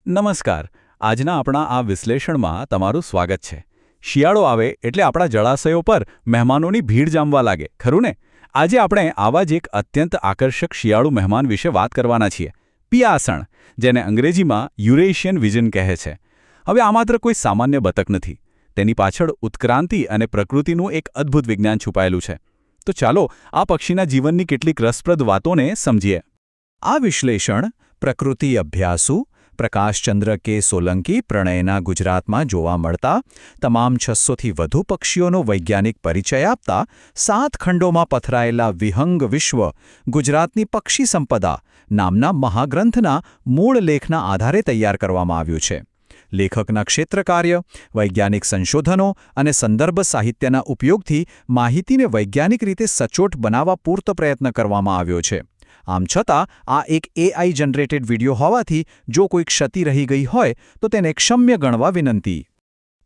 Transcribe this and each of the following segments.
નમસ્કાર. આજના આપણા આ વિશ્લેષણમાં તમારું સ્વાગત છે. શિયાળો આવે એટલે આપણા જળાશયો પર મહેમાનોની ભીડ જામવા લાગે, ખરું ને? આજે આપણે આવા જ એક અત્યંત આકર્ષક શિયાળુ મહેમાન વિશે વાત કરવાના છીએ, પિયાસણ, જેને અંગ્રેજીમાં યુરેશિયન વિઝન કહે છે. હવે આ માત્ર કોઈ સામાન્ય બતક નથી. તેની પાછળ ઉત્ક્રાંતિ અને પ્રકૃતિનું એક અદ્ભુત વિજ્ઞાન છુપાયેલું છે. તો ચાલો આ પક્ષીના જીવનની કેટલીક રસપ્રદ વાતોને સમજીએ. આ વિશ્લેષણ પ્રકૃતિ અભ્યાસુ પ્રકાશચંદ્ર કે સોલંકી પ્રણયના ગુજરાતમાં જોવા મળતા તમામ 600થી વધુ પક્ષીઓનો વૈજ્ઞાનિક પરિચય આપતા 7 ખંડોમાં પથરાયેલા વિહંગ વિશ્વ ગુજરાતની પક્ષી સંપદા નામના મહાગ્રંથના મૂળ લેખના આધારે તૈયાર કરવામાં આવ્યું છે. લેખકના ક્ષેત્રકાર્ય, વૈજ્ઞાનિક સંશોધનો અને સંદર્ભ સાહિત્યના ઉપયોગથી માહિતીને વૈજ્ઞાનિક રીતે સચોટ બનાવવા પૂરતો પ્રયત્ન કરવામાં આવ્યો છે. આમ છતાં આ એક AI જનરેટેડ વિડિયો હોવાથી જો કોઈ ક્ષતિ રહી ગઈ હોય તો તેને ક્ષમ્ય ગણવા વિનંતી.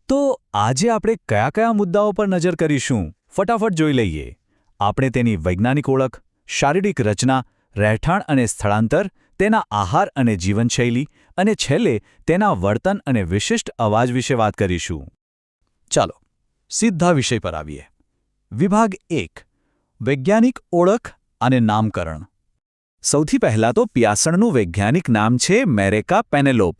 તો આજે આપણે કયા કયા મુદ્દાઓ પર નજર કરીશું? ફટાફટ જોઈ લઈએ. આપણે તેની વૈજ્ઞાનિક ઓળખ, શારીરિક રચના, રહેઠાણ અને સ્થળાંતર, તેના આહાર અને જીવનશૈલી અને છેલ્લે તેના વર્તન અને વિશિષ્ટ અવાજ વિશે વાત કરીશું. ચાલો સીધા વિષય પર આવીએ. વિભાગ 1: વૈજ્ઞાનિક ઓળખ અને નામકરણ. સૌથી પહેલાં તો પિયાસણનું વૈજ્ઞાનિક નામ છે મેરેકા પેનેલોપ.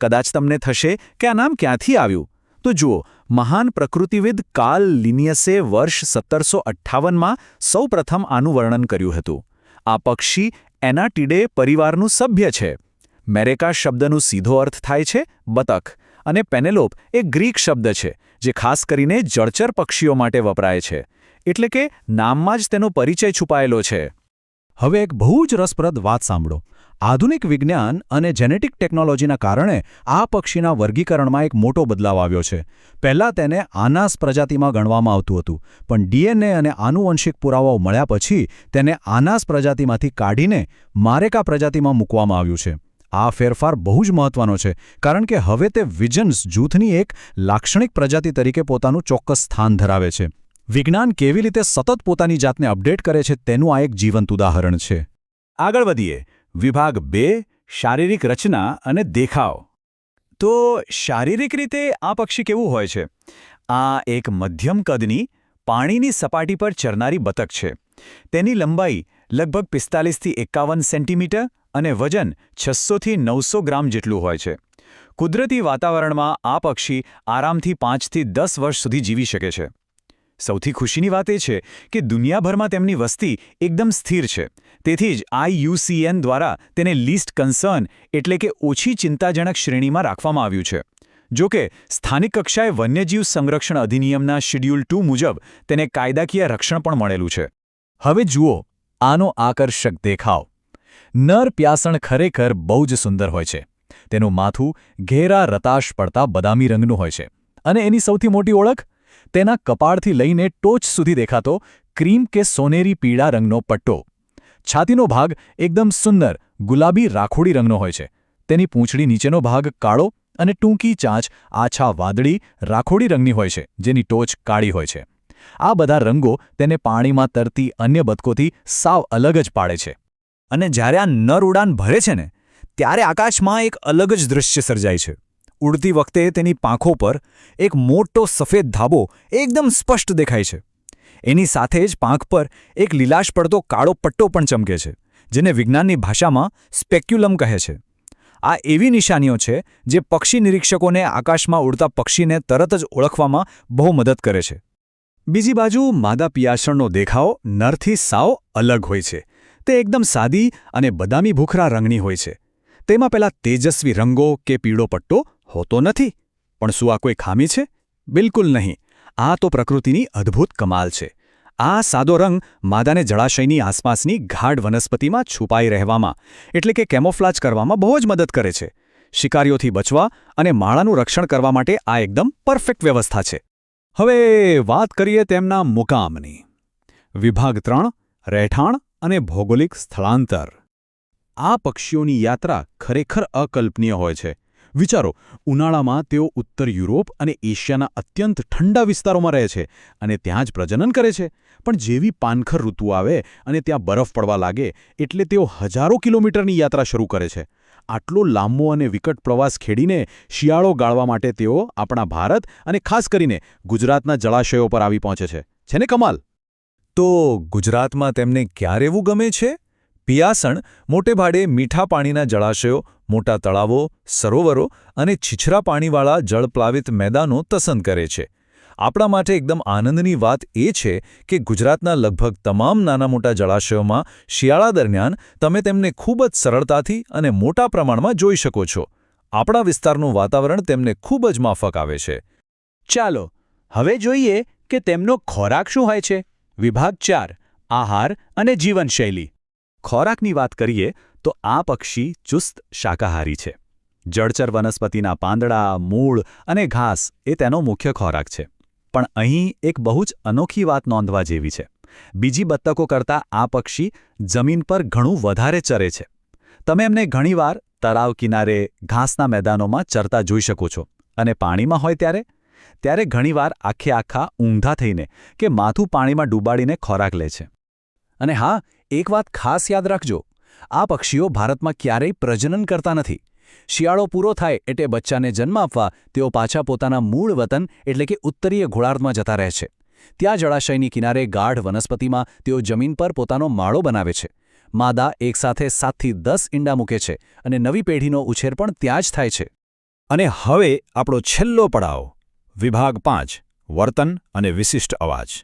કદાચ તમને થશે કે આ નામ ક્યાંથી આવ્યું? તો જુઓ, મહાન પ્રકૃતિવિદ કાર્લ લિનિયસે વર્ષ 1758માં સૌપ્રથમ આનું વર્ણન કર્યું હતું. આ પક્ષી એનાટીડે પરિવારનું સભ્ય છે. મેરેકા શબ્દનું સીધો અર્થ થાય છે બતક, અને પેનેલોપ એ ગ્રીક શબ્દ છે જે ખાસ કરીને જળચર પક્ષીઓ માટે વપરાય છે. એટલે કે નામમાં જ તેનો પરિચય છુપાયેલો છે. હવે એક બહુ જ રસપ્રદ વાત સાંભળો. આધુનિક વિજ્ઞાન અને જેનેટિક ટેકનોલોજીના કારણે આ પક્ષીના વર્ગીકરણમાં એક મોટો બદલાવ આવ્યો છે. પહેલાં તેને આનાસ પ્રજાતિમાં ગણવામાં આવતું હતું, પણ DNA અને આનુવંશિક પુરાવાઓ મળ્યા પછી તેને આનાસ પ્રજાતિમાંથી કાઢીને મારેકા પ્રજાતિમાં મૂકવામાં આવ્યું છે. આ ફેરફાર બહુ જ મહત્વનો છે, કારણ કે હવે તે વિજન્સ જૂથની એક લાક્ષણિક પ્રજાતિ તરીકે પોતાનું ચોક્કસ સ્થાન ધરાવે છે. વિજ્ઞાન કેવી રીતે સતત પોતાની જાતને અપડેટ કરે છે તેનું આ એક જીવંત ઉદાહરણ છે. આગળ વધીએ. વિભાગ 2: શારીરિક રચના અને દેખાવ. તો શારીરિક રીતે આ પક્ષી કેવું હોય છે? આ એક મધ્યમ કદની, પાણીની સપાટી પર ચરનારી બતક છે. તેની લંબાઈ લગભગ 45થી 51 સેન્ટીમીટર અને વજન 600થી 900 ગ્રામ જેટલું હોય છે. કુદરતી વાતાવરણમાં આ પક્ષી આરામથી 5થી 10 વર્ષ સુધી જીવી શકે છે. સૌથી ખુશીની વાત એ છે કે દુનિયાભરમાં તેમની વસ્તી એકદમ સ્થિર છે. તેથી જ IUCN દ્વારા તેને લીસ્ટ કન્સર્ન એટલે કે ઓછી ચિંતાજનક શ્રેણીમાં રાખવામાં આવ્યું છે. જો કે સ્થાનિક કક્ષાએ વન્યજીવ સંરક્ષણ અધિનિયમના શિડ્યુલ 2 મુજબ તેને કાયદાકીય રક્ષણ પણ મળેલું છે. હવે જુઓ આનો આકર્ષક દેખાવ. નર પિયાસણ ખરેખર બહુ જ સુંદર હોય છે. તેનું માથું ઘેરા રતાશ પડતા બદામી રંગનું હોય છે, અને એની સૌથી મોટી ઓળખ તેના કપાળથી લઈને ટોચ સુધી દેખાતો ક્રીમ કે સોનેરી પીળા રંગનો પટ્ટો. છાતીનો ભાગ એકદમ સુંદર ગુલાબી રાખોડી રંગનો હોય છે. તેની પૂંછડી નીચેનો ભાગ કાળો અને ટૂંકી ચાંચ આછા વાદળી રાખોડી રંગની હોય છે, જેની ટોચ કાળી હોય છે. આ બધા રંગો તેને પાણીમાં તરતી અન્ય બતકોથી સાવ અલગ જ પાડે છે. અને જ્યારે આ નર ઉડાન ભરે છે ને, ત્યારે આકાશમાં એક અલગ જ દૃશ્ય સર્જાય છે. ઉડતી વખતે તેની પાંખો પર એક મોટો સફેદ ધાબો એકદમ સ્પષ્ટ દેખાય છે. એની સાથે જ પાંખ પર એક લીલાશ પડતો કાળો પટ્ટો પણ ચમકે છે, જેને વિજ્ઞાનની ભાષામાં સ્પેક્યુલમ કહે છે. આ એવી નિશાનીઓ છે જે પક્ષી નિરીક્ષકોને આકાશમાં ઉડતા પક્ષીને તરત જ ઓળખવામાં બહુ મદદ કરે છે. બીજી બાજુ માદા પિયાસણનો દેખાવ નરથી સાવ અલગ હોય છે. તે એકદમ સાદી અને બદામી ભૂખરા રંગની હોય છે. તેમાં પેલા તેજસ્વી રંગો કે પીળો પટ્ટો હોતો નથી. પણ શું આ કોઈ ખામી છે? બિલકુલ નહીં. આ તો પ્રકૃતિની અદ્ભુત કમાલ છે. આ સાદો રંગ માદાને જળાશયની આસપાસની ગાઢ વનસ્પતિમાં છુપાઈ રહેવામાં, એટલે કે કેમોફ્લાજ કરવામાં બહુ જ મદદ કરે છે. શિકારીઓથી બચવા અને માળાનું રક્ષણ કરવા માટે આ એકદમ પરફેક્ટ વ્યવસ્થા છે. હવે વાત કરીએ તેમના મુકામની. વિભાગ 3: રહેઠાણ અને ભૌગોલિક સ્થળાંતર. આ પક્ષીઓની યાત્રા ખરેખર અકલ્પનીય હોય છે. વિચારો, ઉનાળામાં તેઓ ઉત્તર યુરોપ અને એશિયાના અત્યંત ઠંડા વિસ્તારોમાં રહે છે અને ત્યાં જ પ્રજનન કરે છે. પણ જેવી પાનખર ઋતુ આવે અને ત્યાં બરફ પડવા લાગે એટલે તેઓ હજારો કિલોમીટરની યાત્રા શરૂ કરે છે. આટલો લાંબો અને વિકટ પ્રવાસ ખેડીને શિયાળો ગાળવા માટે તેઓ આપણા ભારત અને ખાસ કરીને ગુજરાતના જળાશયો પર આવી પહોંચે છે ને કમાલ? તો ગુજરાતમાં તેમને ક્યારે રહેવું ગમે છે? પિયાસણ મોટેભાગે મીઠા પાણીના જળાશયો, મોટા તળાવો, સરોવરો અને છીછરા પાણીવાળા જળપ્લાવિત મેદાનો પસંદ કરે છે. આપણા માટે એકદમ આનંદની વાત એ છે કે ગુજરાતના લગભગ તમામ નાના મોટા જળાશયોમાં શિયાળા દરમિયાન તમે તેમને ખૂબ જ સરળતાથી અને મોટા પ્રમાણમાં જોઈ શકો છો. આપણા વિસ્તારનું વાતાવરણ તેમને ખૂબ જ માફક આવે છે. ચાલો હવે જોઈએ કે તેમનો ખોરાક શું હોય છે. વિભાગ 4 આહાર અને જીવનશૈલી. ખોરાકની વાત કરીએ તો આ પક્ષી ચુસ્ત શાકાહારી છે. જળચર વનસ્પતિના પાંદડા, મૂળ અને ઘાસ એ તેનો મુખ્ય ખોરાક છે. પણ અહીં એક બહુ જ અનોખી વાત નોંધવા જેવી છે. બીજી બત્તકો કરતાં આ પક્ષી જમીન પર ઘણું વધારે ચરે છે. તમે એમને ઘણીવાર તળાવ કિનારે ઘાસના મેદાનોમાં ચરતા જોઈ શકો છો. અને પાણીમાં હોય ત્યારે ઘણીવાર આખા ઊંધા થઈને કે માથું પાણીમાં ડૂબાડીને ખોરાક લે છે. અને હા, એક વાત ખાસ યાદ રાખજો, આ પક્ષીઓ ભારતમાં ક્યારેય પ્રજનન કરતા નથી. શિયાળો પૂરો થાય એટલે બચ્ચાને જન્મ આપવા તેઓ પાછા પોતાના મૂળ વતન એટલે કે ઉત્તરીય ગોળાર્ધમાં જતા રહે છે. ત્યાં જળાશયની કિનારે ગાઢ વનસ્પતિમાં તેઓ જમીન પર પોતાનો માળો બનાવે છે. માદા એકસાથે 7 થી 10 ઈંડા મૂકે છે અને નવી પેઢીનો ઉછેર પણ ત્યાં જ થાય છે. અને હવે આપણો છેલ્લો પડાવ, વિભાગ 5 વર્તન અને વિશિષ્ટ અવાજ.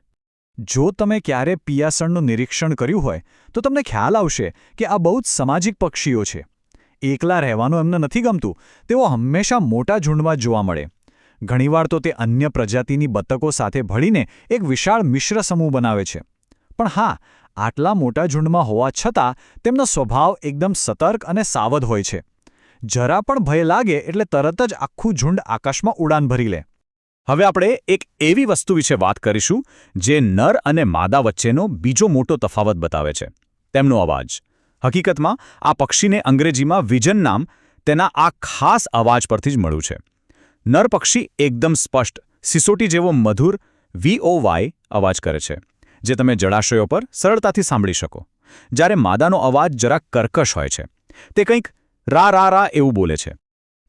જો તમે ક્યારે પિયાસણનું નિરીક્ષણ કર્યું હોય તો તમને ખ્યાલ આવશે કે આ બહુ જ સામાજિક પક્ષીઓ છે. એકલા રહેવાનું એમને નથી ગમતું. તેઓ હંમેશા મોટા ઝુંડમાં જોવા મળે. ઘણીવાર તો તે અન્ય પ્રજાતિની બતકો સાથે ભળીને એક વિશાળ મિશ્ર સમૂહ બનાવે છે. પણ હા, આટલા મોટા ઝુંડમાં હોવા છતાં તેમનો સ્વભાવ એકદમ સતર્ક અને સાવધ હોય છે. જરા પણ ભય લાગે એટલે તરત જ આખું ઝુંડ આકાશમાં ઉડાન ભરી લે. હવે આપણે એક એવી વસ્તુ વિશે વાત કરીશું જે નર અને માદા વચ્ચેનો બીજો મોટો તફાવત બતાવે છે, તેમનો અવાજ. હકીકતમાં આ પક્ષીને અંગ્રેજીમાં વિજન નામ તેના આ ખાસ અવાજ પરથી જ મળ્યું છે. નર પક્ષી એકદમ સ્પષ્ટ, સિસોટી જેવો મધુર VOY અવાજ કરે છે, જે તમે જળાશયો પર સરળતાથી સાંભળી શકો. જ્યારે માદાનો અવાજ જરા કર્કશ હોય છે. તે કંઈક રા રા રા એવું બોલે છે.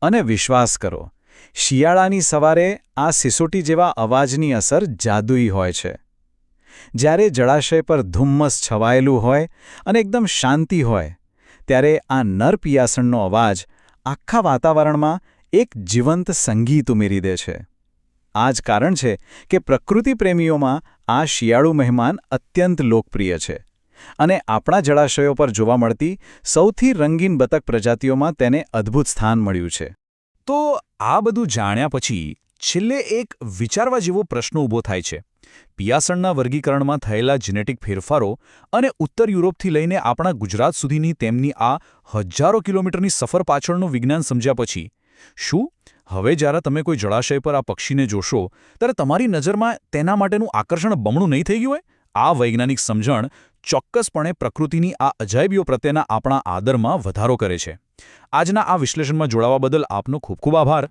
અને વિશ્વાસ કરો, શિયાળાની સવારે આ સિસોટી જેવા અવાજની અસર જાદુઈ હોય છે. જ્યારે જળાશય પર ધુમ્મસ છવાયેલું હોય અને એકદમ શાંતિ હોય ત્યારે આ નર પિયાસણનો અવાજ આખા વાતાવરણમાં એક જીવંત સંગીત ઉમેરી દે છે. આ જ કારણ છે કે પ્રકૃતિ પ્રેમીઓમાં આ શિયાળુ મહેમાન અત્યંત લોકપ્રિય છે. અને આપણા જળાશયો પર જોવા મળતી સૌથી રંગીન બતક પ્રજાતિઓમાં તેને અદ્ભુત સ્થાન મળ્યું છે. તો આ બધું જાણ્યા પછી છેલ્લે એક વિચારવા જેવો પ્રશ્ન ઊભો થાય છે. પિયાસણના વર્ગીકરણમાં થયેલા જેનેટિક ફેરફારો અને ઉત્તર યુરોપથી લઈને આપણા ગુજરાત સુધીની તેમની આ હજારો કિલોમીટરની સફર પાછળનું વિજ્ઞાન સમજ્યા પછી શું હવે જ્યારે તમે કોઈ જળાશય પર આ પક્ષીને જોશો ત્યારે તમારી નજરમાં તેના માટેનું આકર્ષણ બમણું નહીં થઈ ગયું હોય? આ વૈજ્ઞાનિક સમજણ ચોક્કસપણે પ્રકૃતિની આ અજાયબીઓ પ્રત્યેના આપણા આદરમાં વધારો કરે છે. આજના આ વિશ્લેષણમાં જોડાવા બદલ આપનો ખૂબ ખૂબ આભાર.